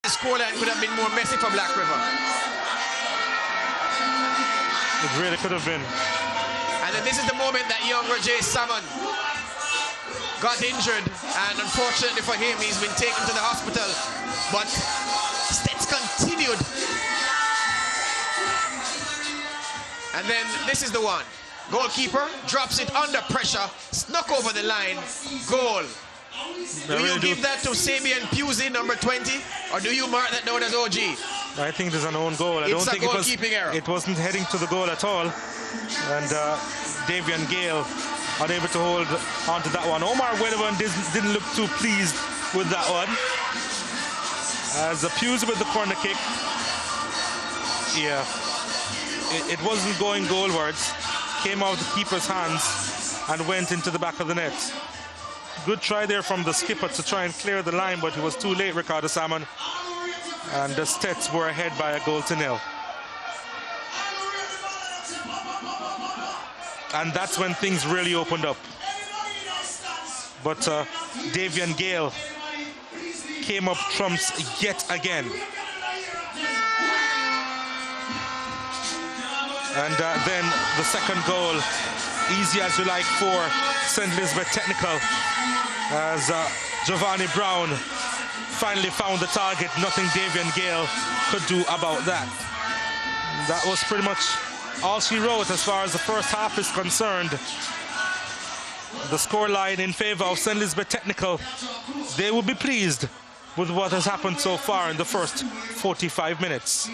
the scoreline could have been more messy for Black River. It really could have been. And then this is the moment that young Rajay Salmon got injured, and unfortunately for him, he's been taken to the hospital. But Stets continued. And then this is the one. Goalkeeper drops it under pressure, snuck over the line, goal. Do you give that to Sabian Pusey, number 20, or do you mark that down as OG? I think there's an own goal. I don't think it wasn't heading to the goal at all. And Davian Gale unable to hold onto that one. Omar Weatherburn didn't look too pleased with that one. As Pusey with the corner kick. Yeah, it wasn't going goalwards. Came out of the keeper's hands and went into the back of the net. Good try there from the skipper to try and clear the line, but it was too late, Ricardo Salmon. And the Stets were ahead by a goal to nil. And that's when things really opened up. But Davian Gale came up trumps yet again. And then the second goal, easy as you like for St. Elizabeth Technical, as Giovanni Brown finally found the target. Nothing Davian Gale could do about that. That was pretty much all she wrote as far as the first half is concerned. The scoreline in favor of St. Elizabeth Technical. They will be pleased with what has happened so far in the first 45 minutes.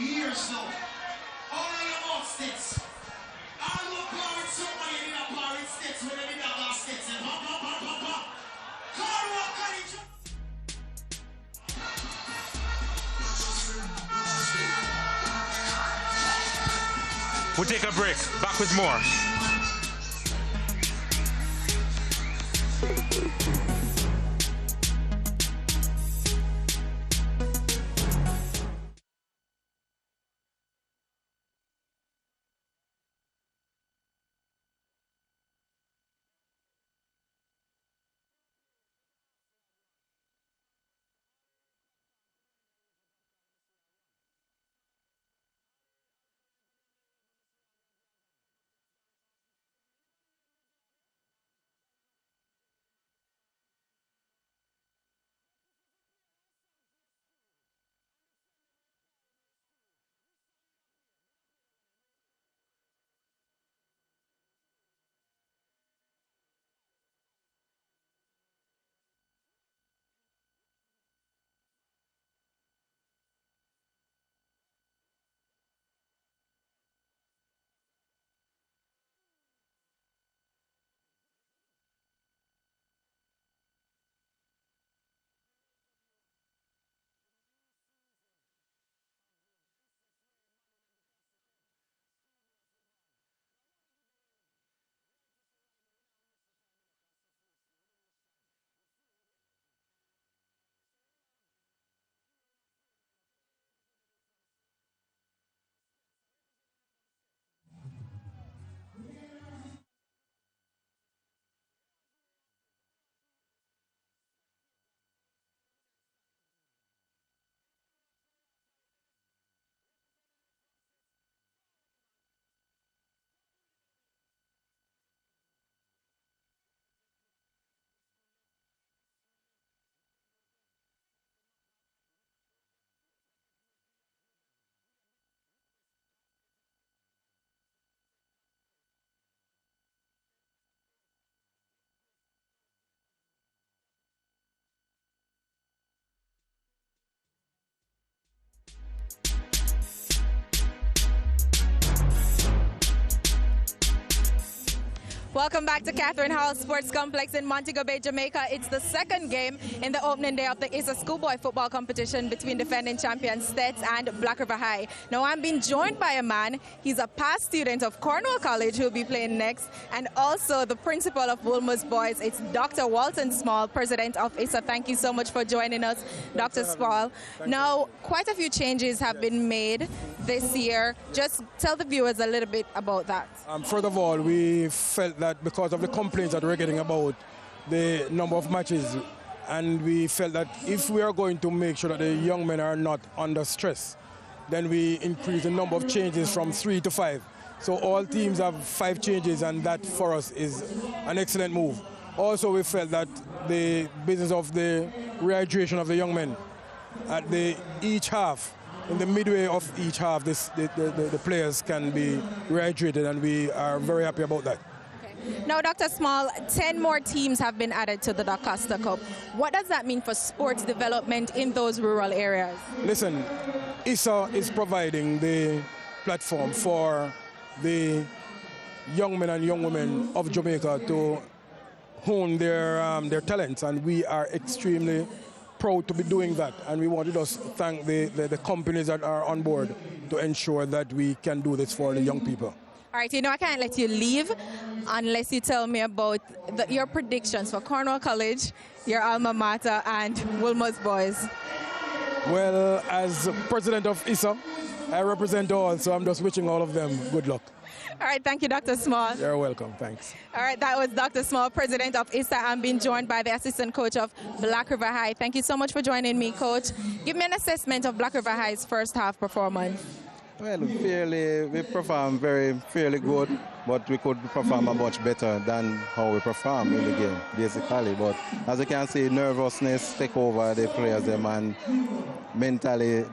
We'll take a break. Back with more. Welcome back to Catherine Hall Sports Complex in Montego Bay, Jamaica. It's the second game in the opening day of the ISA Schoolboy Football Competition between defending champions Stets and Black River High. Now I'm being joined by a man. He's a past student of Cornwall College who will be playing next, and also the principal of Wolmer's Boys. It's Dr. Walton Small, president of ISA. Thank you so much for joining us, Dr. Small. Now, quite a few changes have been made this year. Just tell the viewers a little bit about that. First of all, we felt that because of the complaints that we're getting about the number of matches And we felt that if we are going to make sure that the young men are not under stress, then we increase the number of changes from 3 to 5. So all teams have 5 changes, and that for us is an excellent move. Also, we felt that the business of the rehydration of the young men at each half, in the midway of each half, the players can be rehydrated, and we are very happy about that. Now, Dr. Small, 10 more teams have been added to the DaCosta Cup. What does that mean for sports development in those rural areas? Listen, ISA is providing the platform for the young men and young women of Jamaica to hone their talents, and we are extremely proud to be doing that. And we want to just thank the companies that are on board to ensure that we can do this for the young people. All right, I can't let you leave unless you tell me about your predictions for Cornwall College, your alma mater, and Wolmer's boys. Well, as president of ISA, I represent all, so I'm just wishing all of them good luck. All right, thank you, Dr. Small. You're welcome, thanks. All right, that was Dr. Small, president of ISA. I'm being joined by the assistant coach of Black River High. Thank you so much for joining me, coach. Give me an assessment of Black River High's first half performance. Well, we performed fairly good, but we could perform much better than how we perform in the game, basically. But as you can see, nervousness take over the players, and mentally,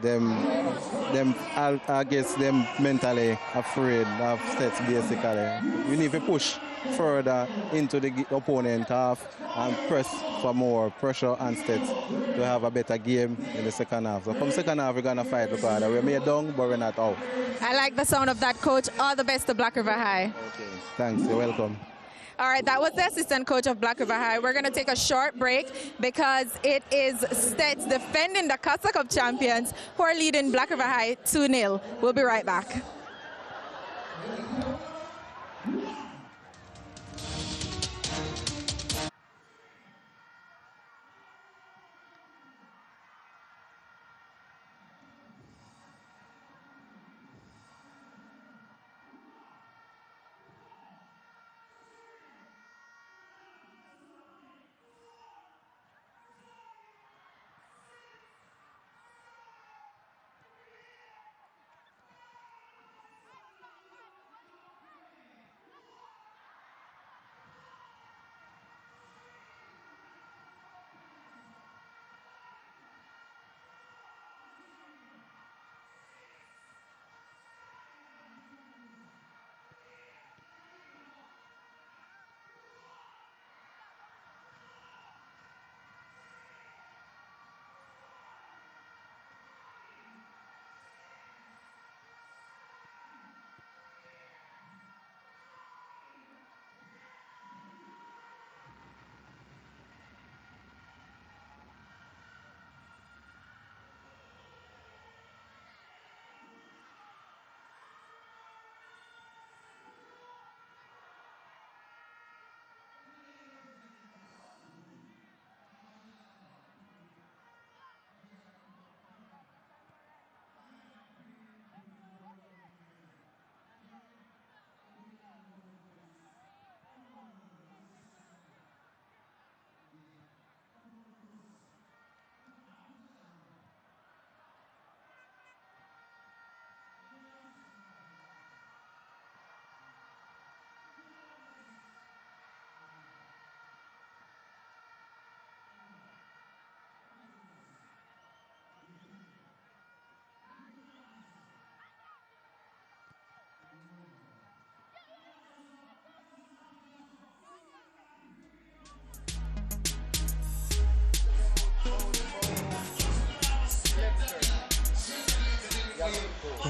I guess them mentally afraid of sets, basically. We need to push further into the opponent half and press for more pressure and stats to have a better game in the second half. So come second half, we're going to fight because we're made down, but we're not out. I like the sound of that, coach. All the best to Black River High. Okay, thanks. You're welcome. All right, that was the assistant coach of Black River High. We're going to take a short break because it is Stets defending the DaCosta Cup champions who are leading Black River High 2-0. We'll be right back.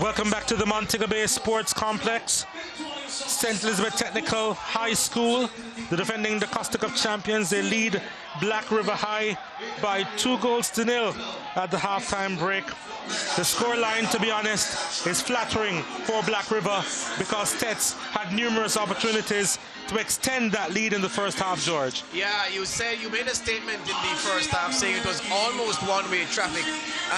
Welcome back to the Montego Bay Sports Complex. St. Elizabeth Technical High School, the defending DaCosta Cup champions, they lead Black River High by 2-0 at the halftime break. The scoreline, to be honest, is flattering for Black River because Stets had numerous opportunities to extend that lead in the first half, George. Yeah, you made a statement in the first half saying it was almost one-way traffic,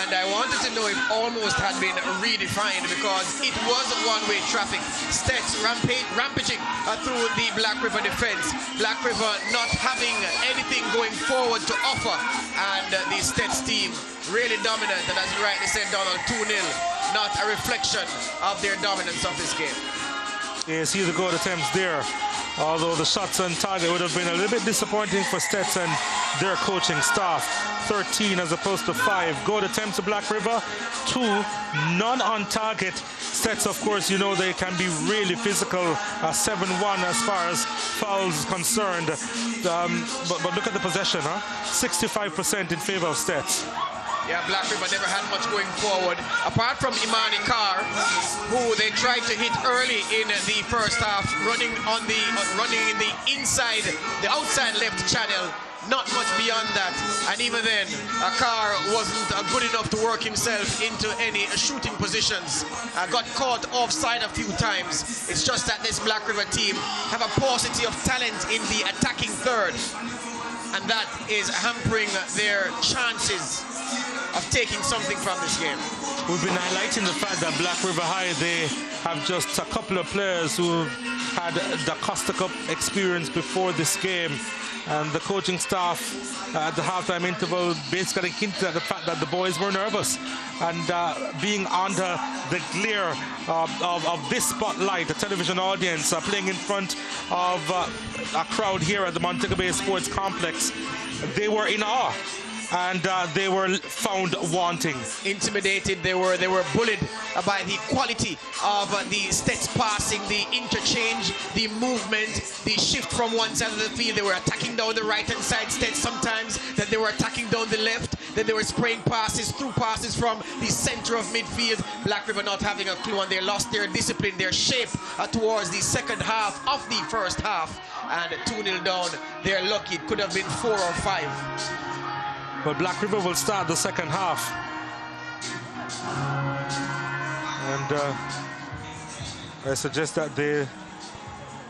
and I wanted to know if almost had been redefined because it was one-way traffic. Stets rampaging through the Black River defense. Black River not having anything going going forward to offer. And the Stets team really dominant. And as you rightly said, Donald, 2-0. Not a reflection of their dominance of this game. Yeah, see the goal attempts there. Although the shots on target would have been a little bit disappointing for Stets and their coaching staff. 13 as opposed to 5. Goal attempts to Black River, 2, none on target. Stets, of course, you know they can be really physical. 7-1 as far as fouls concerned. But look at the possession, 65% in favor of Stets. Yeah, Black River never had much going forward. Apart from Imani Carr, who they tried to hit early in the first half, running in the inside, the outside left channel. Not much beyond that. And even then, Carr wasn't good enough to work himself into any shooting positions. Got caught offside a few times. It's just that this Black River team have a paucity of talent in the attacking third. And that is hampering their chances of taking something from this game. We've been highlighting the fact that Black River High, they have just a couple of players who had the Costa Cup experience before this game. And the coaching staff at the halftime interval basically hinted at the fact that the boys were nervous. And being under the glare of this spotlight, the television audience playing in front of a crowd here at the Montego Bay Sports Complex, they were in awe. And they were found wanting. Intimidated, they were bullied by the quality of the Stets passing, the interchange, the movement, the shift from one side of the field. They were attacking down the right-hand side Stets sometimes, then they were attacking down the left, then they were spraying passes, through passes from the center of midfield. Black River not having a clue, and they lost their discipline, their shape towards the second half of the first half. And 2-0 down, they're lucky. It could have been 4 or 5. But Black River will start the second half. And I suggest that they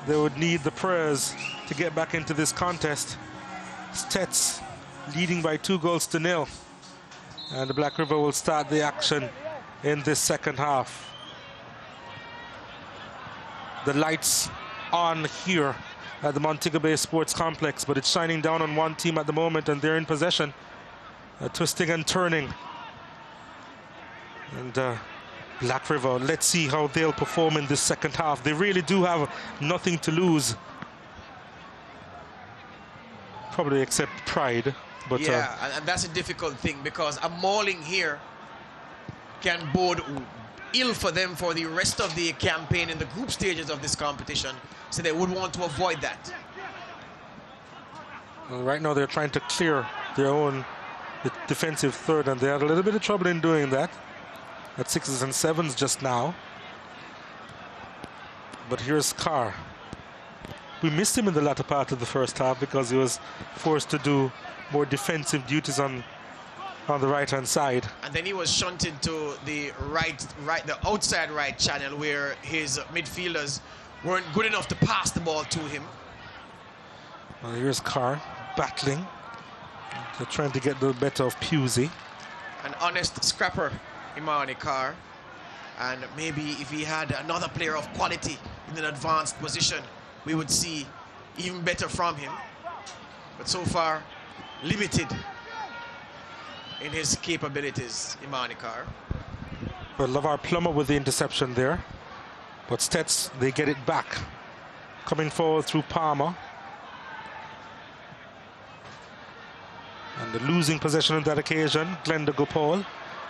would need the prayers to get back into this contest. Stets leading by 2-0. And the Black River will start the action in this second half. The lights on here at the Montego Bay Sports Complex, but it's shining down on one team at the moment, and they're in possession. Twisting and turning. And Black River, let's see how they'll perform in this second half. They really do have nothing to lose. Probably except pride. But yeah, and that's a difficult thing, because a mauling here can bode ill for them for the rest of the campaign in the group stages of this competition. So they would want to avoid that. Well, right now they're trying to clear their own defensive third, and they had a little bit of trouble in doing that at 6s and 7s just now. But here's Carr. We missed him in the latter part of the first half because he was forced to do more defensive duties on the right-hand side. And then he was shunted to the the outside right channel, where his midfielders weren't good enough to pass the ball to him. Well, here's Carr battling. They're trying to get the better of Pusey. An honest scrapper, Imani Carr. And maybe if he had another player of quality in an advanced position, we would see even better from him. But so far, limited in his capabilities, Imani Carr. But LaVar Plummer with the interception there. But Stets, they get it back. Coming forward through Palmer. And the losing possession on that occasion, Glenda Gopal.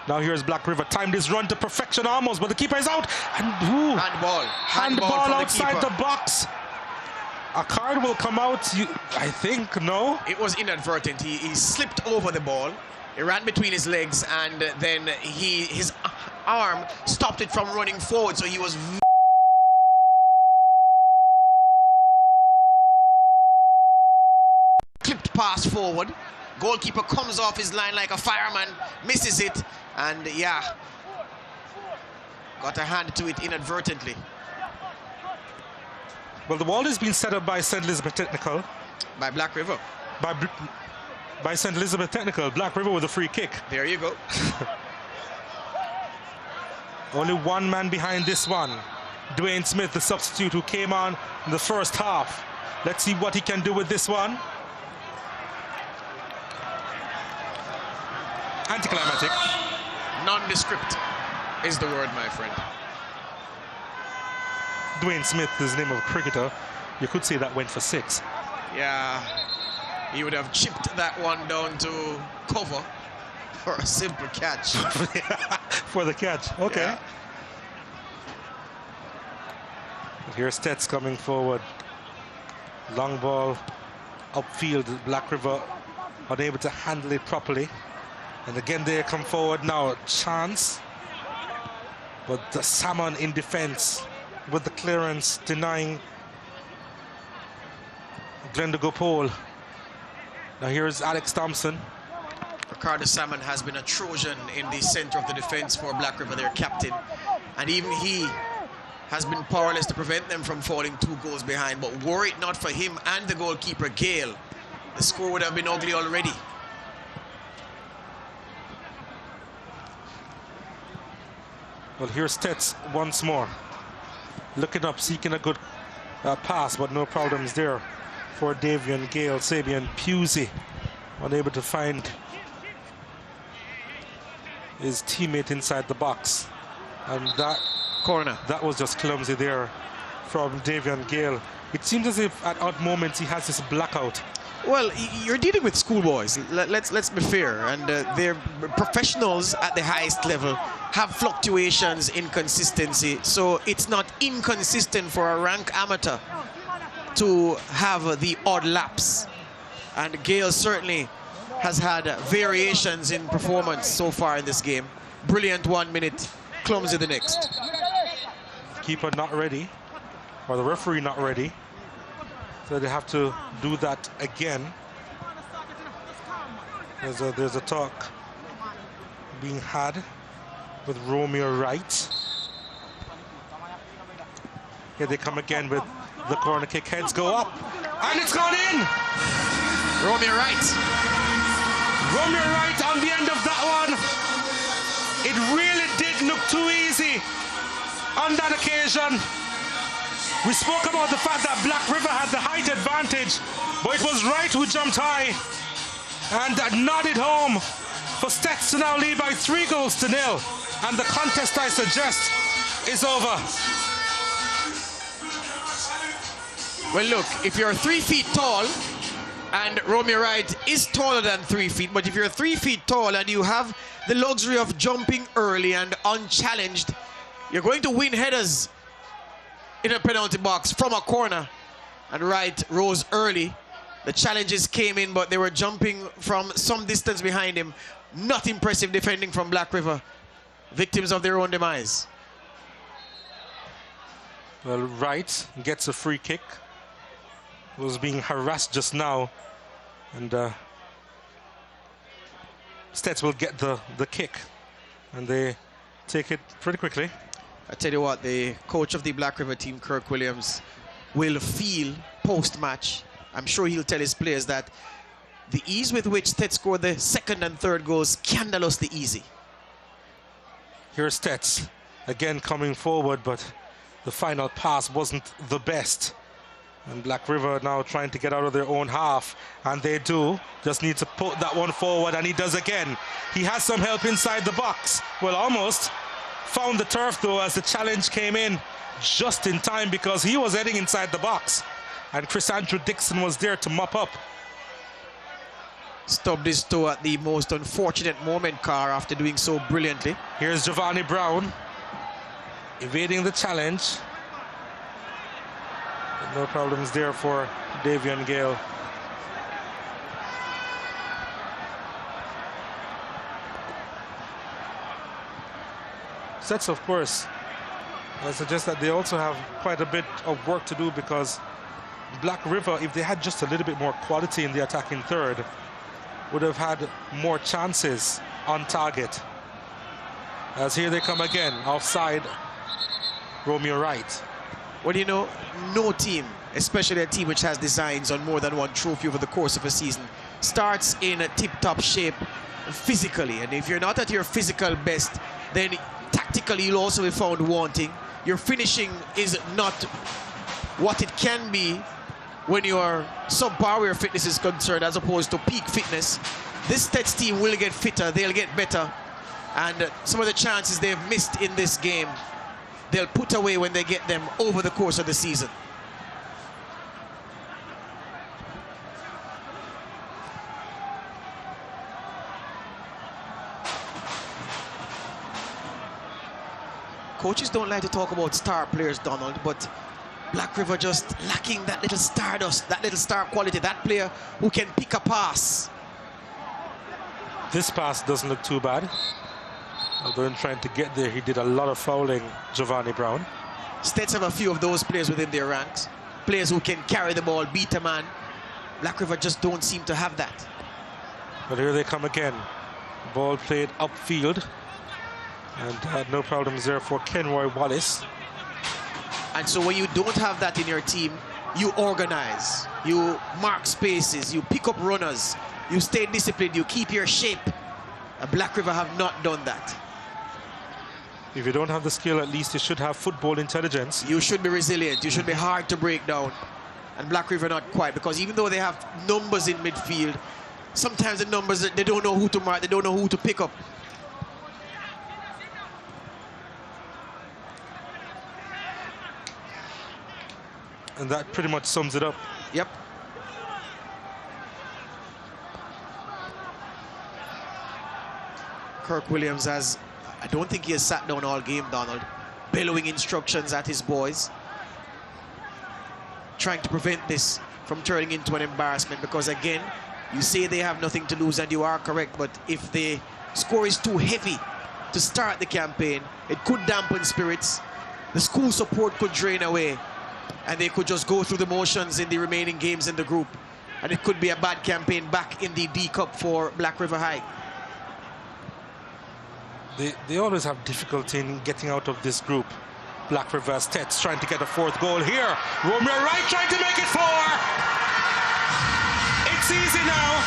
Now here's Black River. Timed his run to perfection almost, but the keeper is out. And handball outside the box. A card will come out, I think, no? It was inadvertent. He slipped over the ball. He ran between his legs, and then his arm stopped it from running forward, so he was clipped pass forward. Goalkeeper comes off his line like a fireman, misses it, and yeah, got a hand to it inadvertently. Well, the wall is being set up by St. Elizabeth Technical. By Black River. By St. Elizabeth Technical. Black River with a free kick. There you go. Only one man behind this one. Dwayne Smith, the substitute who came on in the first half. Let's see what he can do with this one. anticlimactic. Nondescript is the word, my friend. Dwayne Smith is the name of a cricketer. You could say that went for 6. Yeah, he would have chipped that one down to cover for a simple catch. For the catch, okay. Yeah. Here's Stets coming forward. Long ball upfield. Black River unable to handle it properly. And again they come forward now. Chance. But the Salmon in defense with the clearance denying Glendigo Pole. Now here's Alex Thompson. Ricardo Salmon has been a Trojan in the center of the defense for Black River, their captain. And even he has been powerless to prevent them from falling 2 goals behind. But were it not for him and the goalkeeper, Gale, the score would have been ugly already. Well, here's Stets once more. Looking up, seeking a good pass, but no problems there for Davian Gale. Sabian Pusey unable to find his teammate inside the box. And that was just clumsy there from Davian Gale. It seems as if at odd moments he has this blackout. Well, you're dealing with schoolboys. Let's be fair, and they're professionals at the highest level, have fluctuations, inconsistency. So it's not inconsistent for a rank amateur to have the odd lapse. And Gale certainly has had variations in performance so far in this game. Brilliant 1 minute, clumsy the next. Keeper not ready, or the referee not ready. So they have to do that again. There's a talk being had with Romeo Wright. Here they come again with the corner kick. Heads go up, and it's gone in. Romeo Wright. Romeo Wright on the end of that one. It really did look too easy on that occasion. We spoke about the fact that Black River had the height advantage, but it was Wright who jumped high and nodded home for Stets to now lead by 3 goals to 0. And the contest, I suggest, is over. Well, look, if you're 3 feet tall, and Romeo Wright is taller than 3 feet, but if you're 3 feet tall and you have the luxury of jumping early and unchallenged, you're going to win headers in a penalty box from a corner. And Wright rose early. The challenges came in, but they were jumping from some distance behind him. Not impressive defending from Black River. Victims of their own demise. Well, Wright gets a free kick. Was being harassed just now. And Stets will get the kick. And they take it pretty quickly. I tell you what, the coach of the Black River team, Kirk Williams, will feel post-match. I'm sure he'll tell his players that the ease with which Stets scored the 2nd and 3rd goals, scandalously easy. Here's Stets again coming forward, but the final pass wasn't the best. And Black River now trying to get out of their own half, and they do. Just need to put that one forward, and he does again. He has some help inside the box. Well, almost. Found the turf though as the challenge came in just in time, because he was heading inside the box and Chris Andrew Dixon was there to mop up. Stubbed his toe at the most unfortunate moment, Carr, after doing so brilliantly. Here's Giovanni Brown evading the challenge. But no problems there for Davian Gale. Stets, of course, I suggest that they also have quite a bit of work to do, because Black River, if they had just a little bit more quality in the attacking third, would have had more chances on target. As here they come again, offside Romeo Wright. Well, you know, no team, especially a team which has designs on more than one trophy over the course of a season, starts in a tip-top shape physically. And if you're not at your physical best, then tactically you'll also be found wanting. Your finishing is not what it can be when your subpar where fitness is concerned, as opposed to peak fitness. this Stets team will get fitter, they'll get better, and some of the chances they've missed in this game, they'll put away when they get them over the course of the season. Coaches don't like to talk about star players, Donald, but Black River just lacking that little stardust, that little star quality, that player who can pick a pass. This pass doesn't look too bad. Although in trying to get there, he did a lot of fouling, Giovanni Brown. Stets have a few of those players within their ranks. Players who can carry the ball, beat a man. Black River just don't seem to have that. But here they come again. Ball played upfield. And no problems there for Kenroy Wallace. And so when you don't have that in your team, you organize, you mark spaces, you pick up runners, you stay disciplined, you keep your shape. And Black River have not done that. If you don't have the skill, at least you should have football intelligence. You should be resilient, you should be hard to break down. And Black River not quite, because even though they have numbers in midfield, sometimes the numbers, they don't know who to mark, they don't know who to pick up. And that pretty much sums it up. Yep. Kirk Williams has, I don't think he has sat down all game, Donald, bellowing instructions at his boys, trying to prevent this from turning into an embarrassment, because again, you say they have nothing to lose and you are correct, but if the score is too heavy to start the campaign, it could dampen spirits, the school support could drain away, and they could just go through the motions in the remaining games in the group, and it could be a bad campaign back in the D Cup for Black River High. They always have difficulty in getting out of this group. Black River Stets trying to get a fourth goal here. Romeo Wright trying to make it 4. It's easy now.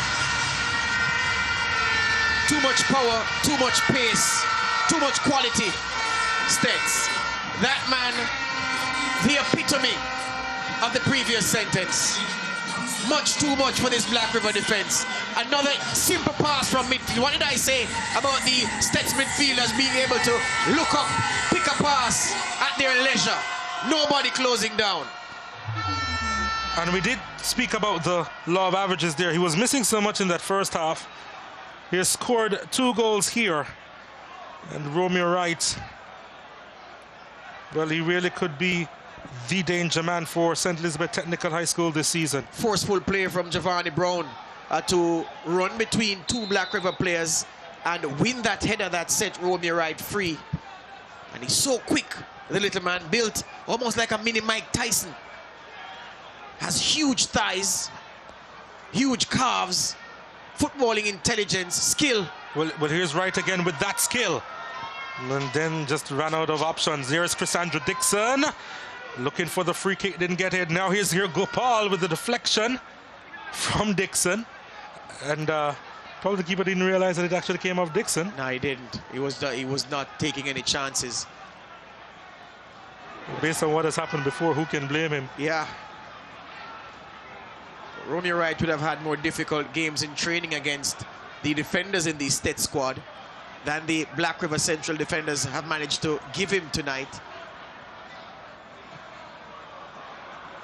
Too much power, too much pace, too much quality. Stets, that man, the epitome of the previous sentence. Much too much for this Black River defense. Another simple pass from midfield. What did I say about the Stets midfielders being able to look up, pick a pass at their leisure? Nobody closing down. And we did speak about the law of averages there. He was missing so much in that first half. He has scored 2 goals here. And Romeo Wright, well, he really could be the danger man for St. Elizabeth Technical High School this season. Forceful play from Giovanni Brown to run between 2 Black River players and win that header that set Romeo Wright free. And he's so quick, the little man, built almost like a mini Mike Tyson. Has huge thighs, huge calves, footballing intelligence, skill. Well, here's Wright again with that skill. And then just ran out of options. There's Chrisandra Dixon. Looking for the free kick, didn't get it. Now here's here Gopal with the deflection from Dixon. And probably the keeper didn't realize that it actually came off Dixon. No, he didn't. He was not taking any chances. Based on what has happened before, who can blame him? Yeah. Romeo Wright would have had more difficult games in training against the defenders in the Stets squad than the Black River Central defenders have managed to give him tonight.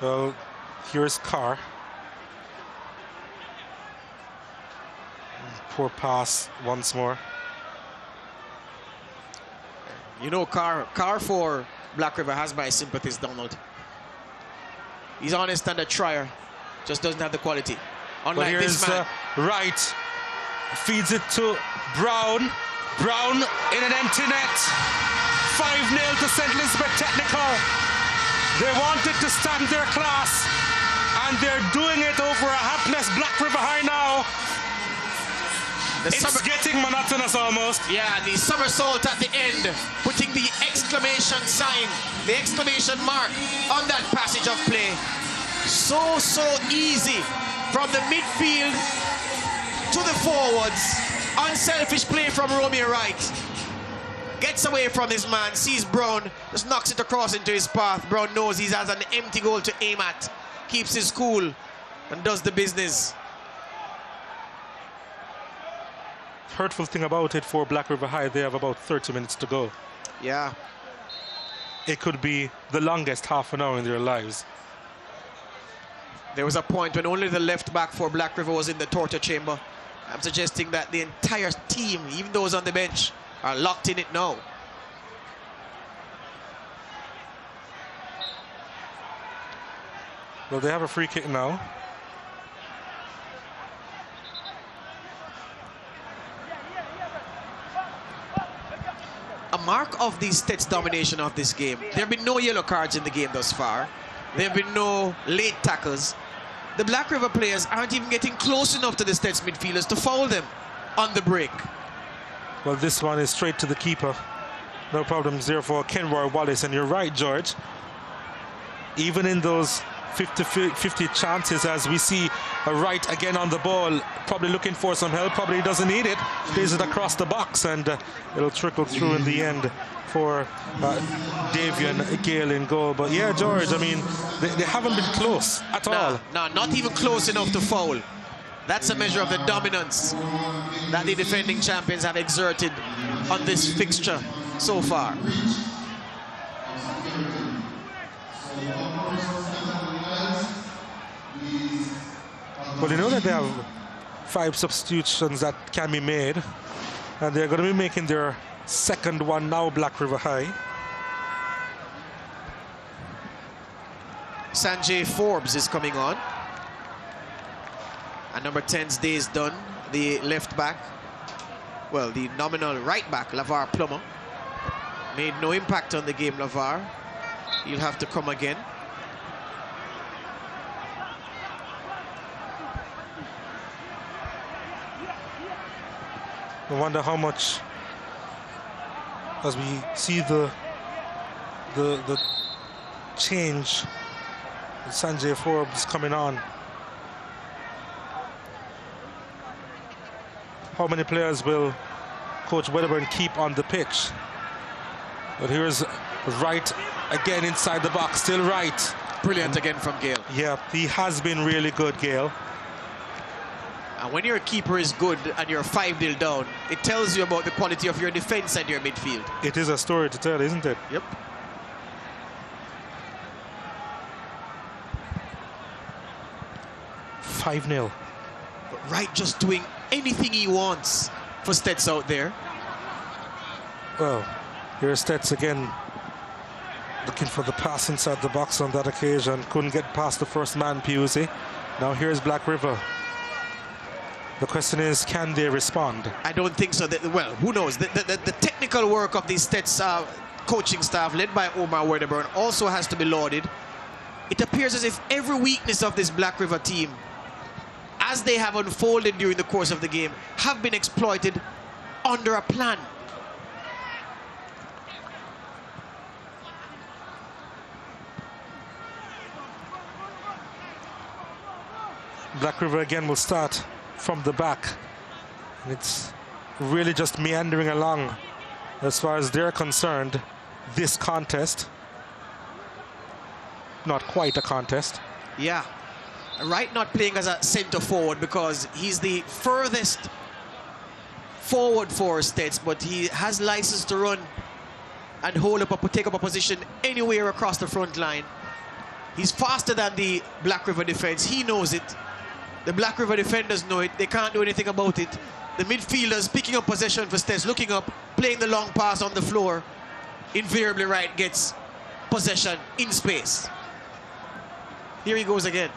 Well, here's Carr. Poor pass once more. You know, Carr for Black River has my sympathies, Donald. He's honest and a trier, just doesn't have the quality. Unlike this man. Wright feeds it to Brown. Brown in an empty net. 5-0 to St. Elizabeth Technical. They wanted to stand their class, and they're doing it over a hapless Black River High now. It's getting monotonous almost. Yeah, the somersault at the end, putting the exclamation sign, the exclamation mark on that passage of play. So easy from the midfield to the forwards. Unselfish play from Romeo Wright. Gets away from his man, sees Brown, just knocks it across into his path. Brown knows he has an empty goal to aim at. Keeps his cool and does the business. hurtful thing about it for Black River High, they have about 30 minutes to go. Yeah. It could be the longest half an hour in their lives. There was a point when only the left back for Black River was in the torture chamber. I'm suggesting that the entire team, even those on the bench, are locked in it now. Well, they have a free kick now. A mark of the States' domination of this game. There have been no yellow cards in the game thus far. There have been no late tackles. The Black River players aren't even getting close enough to the States midfielders to foul them on the break. Well, this one is straight to the keeper. No problems there for Kenroy Wallace. And you're right, George. Even in those 50-50 chances, as we see a Wright again on the ball, probably looking for some help, probably doesn't need it, plays it across the box, and it'll trickle through in the end for Davian Gale in goal. But yeah, George, I mean, they haven't been close at all. No, not even close enough to foul. That's a measure of the dominance that the defending champions have exerted on this fixture so far. Well, you know that they have 5 substitutions that can be made, and they're going to be making their second one now, Black River High. Sanjay Forbes is coming on. And number 10's day is done. The left back, well, the nominal right back, Lavar Plummer, made no impact on the game, Lavar. He'll have to come again. I wonder how much, as we see the change, Sanjay Forbes coming on, how many players will Coach Wedderburn keep on the pitch? But here's Wright again inside the box, still Wright. Brilliant again from Gale. Yeah, he has been really good, Gale. And when your keeper is good and you're 5-0 down, it tells you about the quality of your defense and your midfield. It is a story to tell, isn't it? Yep. "5-0. But Wright just doing anything he wants for Stets out there. Well, here's Stets again, looking for the pass inside the box on that occasion. Couldn't get past the first man, Pusey. Now here's Black River. The question is, can they respond? I don't think so. Well, who knows? The technical work of the Stets coaching staff, led by Omar Wedderburn, also has to be lauded. It appears as if every weakness of this Black River team, as they have unfolded during the course of the game, have been exploited under a plan. Black River again will start from the back. And it's really just meandering along as far as they're concerned. This contest, not quite a contest. Yeah. Wright not playing as a centre forward because he's the furthest forward for Stets, but he has license to run and take up a position anywhere across the front line. He's faster than the Black River defense. He knows it. The Black River defenders know it. They can't do anything about it. The midfielders picking up possession for Stets, looking up, playing the long pass on the floor. Invariably Wright gets possession in space. Here he goes again.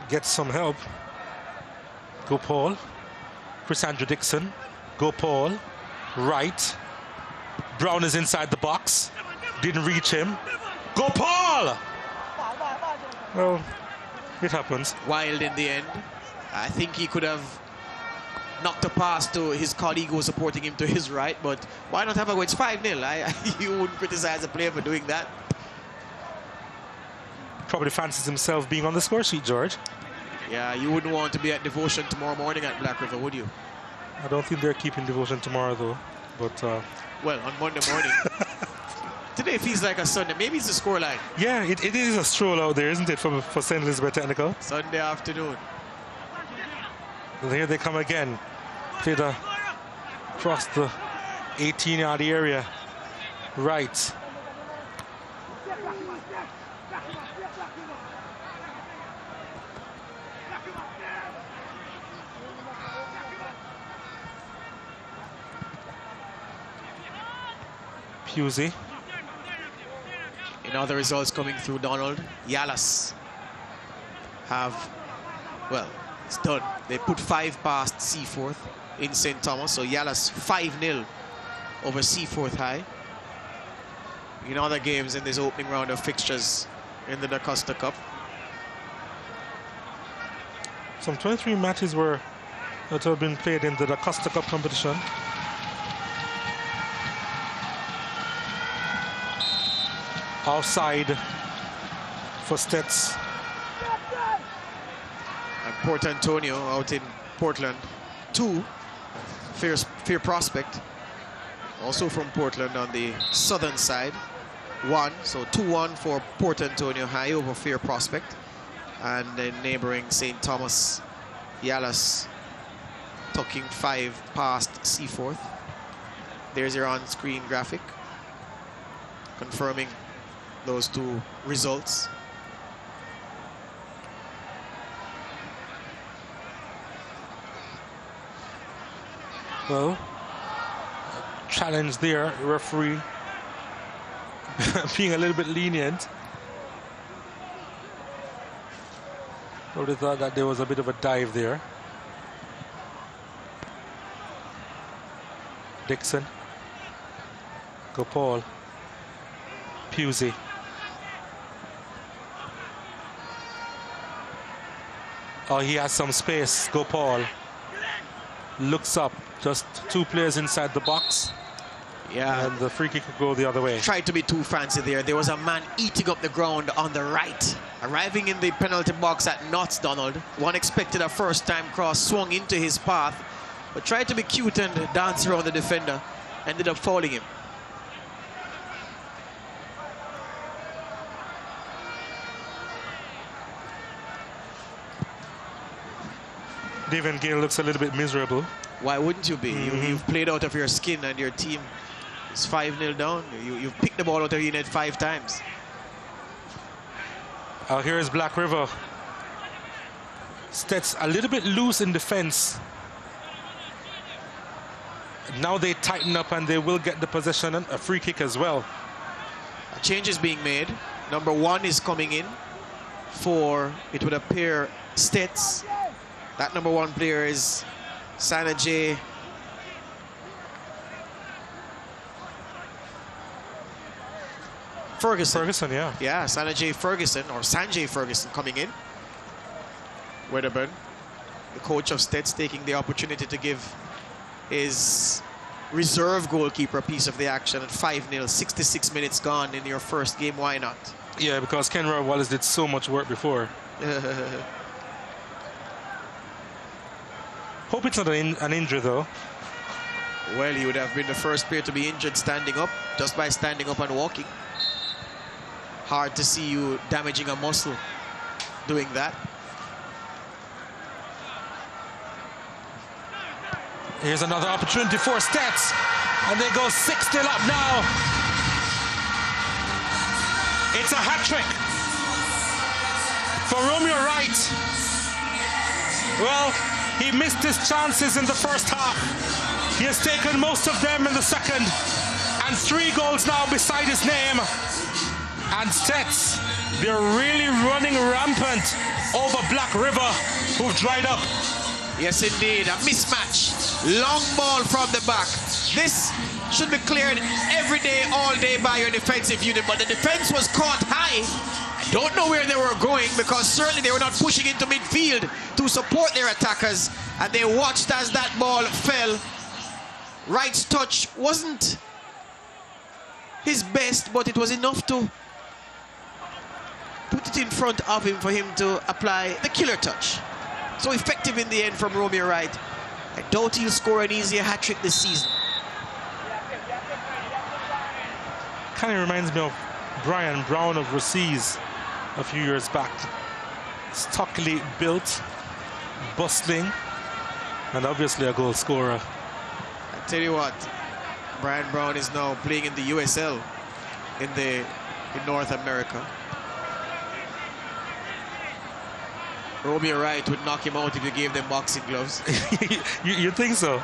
Gets some help. Go Paul. Chris Andrew Dixon. Go Paul. Wright. Brown is inside the box. Didn't reach him. Go Paul! Well, it happens. Wild in the end. I think he could have knocked a pass to his colleague who was supporting him to his right, but why not have a go? It's 5-0. You wouldn't criticize a player for doing that. Probably fancies himself being on the score sheet, George. Yeah, you wouldn't want to be at Devotion tomorrow morning at Black River, would you? I don't think they're keeping Devotion tomorrow, though. But well, on Monday morning. Today feels like a Sunday. Maybe it's the scoreline. Yeah, it is a stroll out there, isn't it, for St. Elizabeth Technical? Sunday afternoon. Well, here they come again. Played a across the 18-yard area. Right. Pusey. In other results coming through, Donald, Yalas have, well, it's done. They put 5 past Seaforth in St. Thomas, so Yalas 5-0 over Seaforth High. In other games in this opening round of fixtures in the DaCosta Cup. Some 23 matches that have been played in the DaCosta Cup competition. Offside for Stets. And Port Antonio out in Portland, 2, Fair Prospect, also from Portland on the southern side, 1, so 2-1 for Port Antonio High over Fair Prospect. And then neighboring St. Thomas, Yalas tucking 5 past Seaforth. There's your on-screen graphic confirming those 2 results. Well, challenge there, referee being a little bit lenient. Probably thought that there was a bit of a dive there. Dixon. Gopal. Pusey. Oh, he has some space. Gopal looks up. Just 2 players inside the box. Yeah. And the free kick could go the other way. Tried to be too fancy there. There was a man eating up the ground on the right. Arriving in the penalty box at Notts, Donald. One expected a first-time cross, swung into his path, but tried to be cute and dance around the defender. Ended up fouling him. David Gale looks a little bit miserable. Why wouldn't you be? You've played out of your skin and your team is 5-0 down. You've picked the ball out of your net 5 times. Here is Black River. Stets a little bit loose in defense. Now they tighten up and they will get the possession and a free kick as well. A change is being made. Number 1 is coming in for, it would appear, Stets. That number 1 player is Sanjay Ferguson. Ferguson, yeah. Yeah, Sanjay Ferguson coming in. Wedderburn, the coach of Stets, taking the opportunity to give his reserve goalkeeper a piece of the action at 5-0, 66 minutes gone in your first game. Why not? Yeah, because Kenra Wallace did so much work before. Hope it's not an injury, though. Well, he would have been the first player to be injured standing up, just by standing up and walking. Hard to see you damaging a muscle doing that. Here's another opportunity for Stets. And they go 6-0 up now. It's a hat-trick for Romeo Wright. Well, he missed his chances in the first half. He has taken most of them in the second. And 3 goals now beside his name. And Stets, they're really running rampant over Black River, who've dried up. Yes, indeed, a mismatch. Long ball from the back. This should be cleared every day, all day by your defensive unit, but the defense was caught high. I don't know where they were going, because certainly they were not pushing into midfield to support their attackers, and they watched as that ball fell. Wright's touch wasn't his best, but it was enough to put it in front of him for him to apply the killer touch. So effective in the end from Romeo Wright. I doubt he'll score an easier hat-trick this season. Kind of reminds me of Brian Brown of Rossies a few years back. Stockily built, bustling, and obviously a goal scorer. Tell you what, Brian Brown is now playing in the USL in North America. Romeo Wright would knock him out if you gave them boxing gloves. You think so?